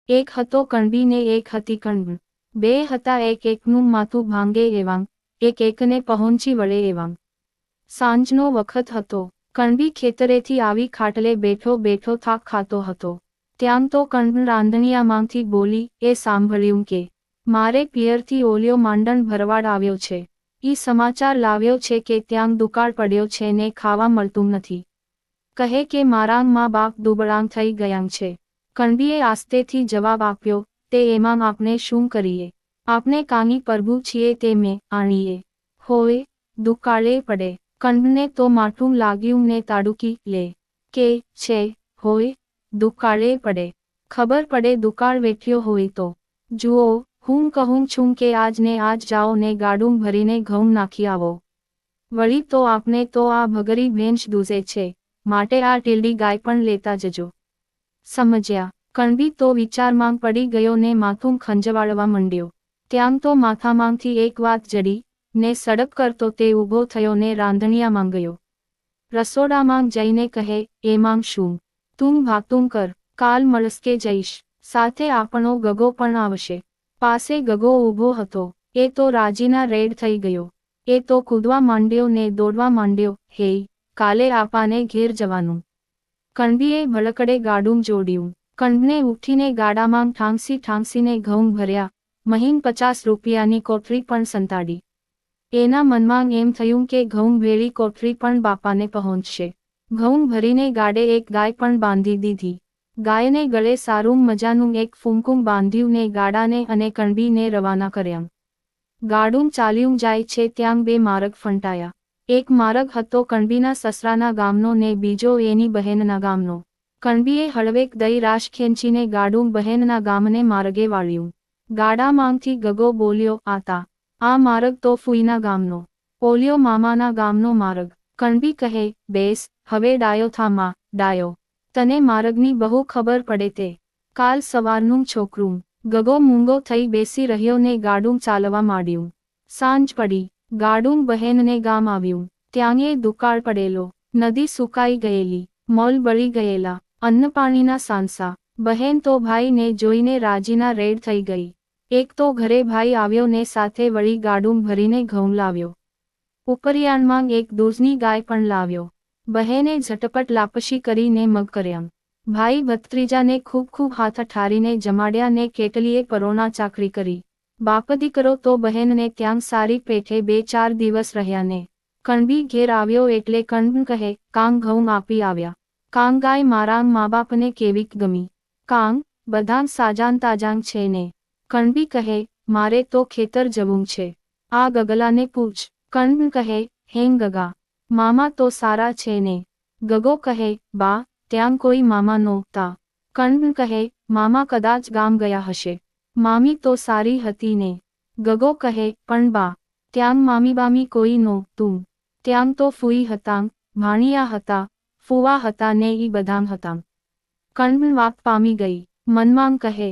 એક હતો કણબી ને એક હતી કણબ, બે હતા એક એકનું માથું ભાંગે એવાં, એક એકને પહોંચી વળે એવાં. સાંજનો વખત હતો. કણબી ખેતરેથી આવી ખાટલે બેઠો બેઠો થાક ખાતો હતો. ત્યાં તો કણબ રાંધણિયામાંથી બોલી, એ સાંભળ્યું કે મારે પિયરથી ઓલિયો માંડણ ભરવાડ આવ્યો છે. ઈ સમાચાર લાવ્યો છે કે ત્યાં દુકાળ પડ્યો છે ને ખાવા મળતું નથી. કહે કે મારાં મા બાપ દુબળાં થઈ ગયાં છે. કણબીએ આસ્તેથી જવાબ આપ્યો, તે એમાં આપણે શું કરીએ? આપણે કાની પ્રભુ છીએ તે મેં આણીએ. હોય, દુકાળે પડે. કણબને તો માઠું લાગ્યું ને તાડુકી લે. કે છે, હોય, દુકાળે પડે. ખબર પડે દુકાળ વેઠ્યો હોય તો. જુઓ, હું કહું છું કે આજ ને આજ જાઓ ને ગાડું ભરીને ઘઉં નાખી આવો. વળી તો આપણે તો આ ભગરી ભેંસ દૂધે છે, માટે આ ટીલડી ગાય પણ લેતા જજો. સમજ્યા? કણબી તો વિચારમાં પડી ગયો ને માથું ખંજવાળવા માંડ્યો. ત્યાં તો માથામાંથી એક વાત જડી, ને સડક કરતો તે ઊભો થયો ને રાંધણિયામાં ગયો. રસોડામાં જઈને કહે, એમાં શું? તું ભાગતું કર, કાલ મળસ્કે જઈશ, સાથે આપણો ગગો પણ આવશે. પાસે ગગો ઊભો હતો, એ તો રાજીના રેડ થઈ ગયો. એ તો કૂદવા માંડ્યો ને દોડવા માંડ્યો, હે, કાલે આપાને ઘેર જવાનું. કણબીએ ભડકડે ગાડું જોડ્યું. કણબને ઉઠીને ગાડામાં ઠાંસીને ઘઉં ભર્યા, મહીન 50 રૂપિયાની કોઠરી પણ સંતાડી. એના મનમાં એમ થયું કે ઘઉં ભેળી કોઠરી પણ બાપાને પહોંચશે. ઘઉં ભરીને ગાડે એક ગાય પણ બાંધી દીધી. ગાયને ગળે સારું મજાનું એક ફૂંકું બાંધ્યું ને ગાડાને અને કણબીને રવાના કર્યા. ગાડું ચાલ્યું જાય છે ત્યાં બે માર્ગ ફંટાયા. એક માર્ગ હતો કણબીના સસરાના ગામનો ને બીજો એની બહેનના ગામનો. કણબીએ હળવેક દઈ રાશ ખેંચીને ગાડું બહેનના ગામને માર્ગે વાળ્યું. ગાડામાંથી ગગો બોલ્યો, આતા, આ માર્ગ તો ફૂઈના ગામનો. ઓલિયો મામાના ગામનો માર્ગ. કણબી કહે, બેસ, હવે ડાયો થા માં, ડાયો. તને માર્ગની બહુ ખબર પડે તે. કાલ સવારનું છોકરું. ગગો મૂંગો થઈ બેસી રહ્યો ને ગાડું ચાલવા માંડ્યું. સાંજ પડી. ગાડું બહેનને ગામ આવ્યું. ત્યાં એ દુકાળ પડેલો, નદી સુકાઈ ગયેલી, મોલ બળી ગયેલા, અન્નપાણીના સાંસા. બહેન તો ભાઈને જોઈને રાજીના રેડ થઈ ગઈ. એક તો ઘરે ભાઈ આવ્યો ને સાથે વળી ગાડું ભરીને ઘઉં લાવ્યો. ઉપરિયાણમાં એક દૂધની ગાય પણ લાવ્યો. બહેને ઝટપટ લાપસી કરીને મગ કર્યા. ભાઈ ભત્રીજાને ખૂબ ખૂબ હાથ ઠારીને જમાડ્યા ને કેટલીએ પરોણા ચાકરી કરી. બાપ દીકરો તો બહેનને ત્યાં સારી પેઠે 2-4 દિવસ રહ્યા ને. કણબી ઘેર આવ્યો એટલે કણબ કહે, કાંગ ઘઉં આપી આવ્યા. કાંગ ગાય મારાં મા બાપને કેવીક ગમી. કાંગ, બધાં સાજાં તાજાં છે ને. કણબી કહે, મારે તો ખેતર જવું છે. આ ગગલાને પૂછ. કણબ કહે, હેંગ ગગા, મામા તો સારા છે ને. ગગો કહે, બા, ત્યાં કોઈ મામા નહોતા. કણબ કહે, મામા કદાચ ગામ ગયા હશે. મામી તો સારી હતી ને. ગગો કહે, પણ બા, ત્યાં મામી બામી કોઈ નહોતું. ત્યાં તો ફૂઈ હતાં, ભાણિયા હતા, ફૂવા હતા ને ઈ બધાં હતાં. કણબ વાક પામી ગઈ. મનમાં કહે,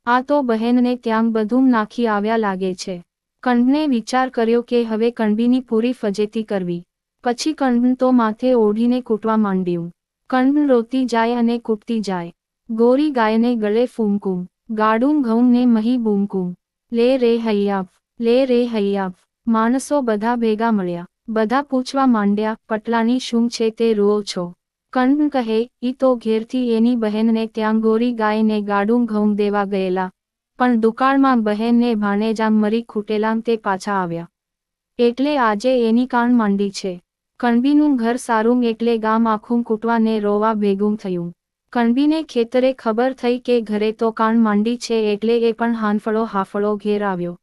આ તો બહેનને ત્યાં બધું નાખી આવ્યા લાગે છે. કણબને વિચાર કર્યો કે હવે કણબીની પૂરી ફજેતી કરવી. પછી કણબ તો માથે ઓઢીને કૂટવા માંડ્યું. કણબ રોતી જાય અને કૂટતી જાય. ગોરી ગાયને ગળે ફૂંકું. ગાડું ઘઉં ને મહી બૂમકું. લે રે હૈયાફ, લે રે હૈયાફ. માણસો બધા ભેગા મળ્યા. બધા પૂછવા માંડ્યા, પટલાની શું છે તે રૂઓ છો? કણબ કહે, ઈ તો ઘેરથી એની બહેનને ત્યાં ગોરી ગાયને ગાડું ઘઉં દેવા ગયેલા, પણ દુકાળમાં બહેનને ભાણેજાં મરી ખૂટેલાં તે પાછા આવ્યા. એટલે આજે એની કાન માંડી છે. કણબીનું ઘર સારું એટલે ગામ આખું કૂટવા ને રોવા ભેગું થયું. કણબીને ખેતરે ખબર થઈ કે ઘરે તો કાન માંડી છે એટલે એ પણ હાંફળો ઘેર આવ્યો.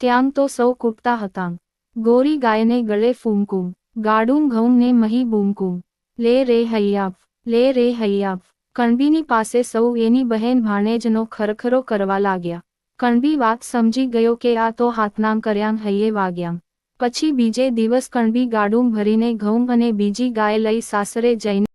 ત્યાં તો સૌ કૂટતા હતાં. ગોરી ગાયને ગળે ફૂંકું. ગાડું ઘઉં ને મહી બૂમકું. લે રે હૈયાફ, લે રે હૈયાફ. કણબીની પાસે સૌ એની બહેન ભાણેજનો ખરખરો કરવા લાગ્યા. કણબી વાત સમજી ગયો કે આ તો હાથનાં કર્યાં હૈયે વાગ્યાં. પછી બીજે દિવસ કણબી ગાડું ભરીને ઘઉં અને બીજી ગાય લઈ સાસરે જઈને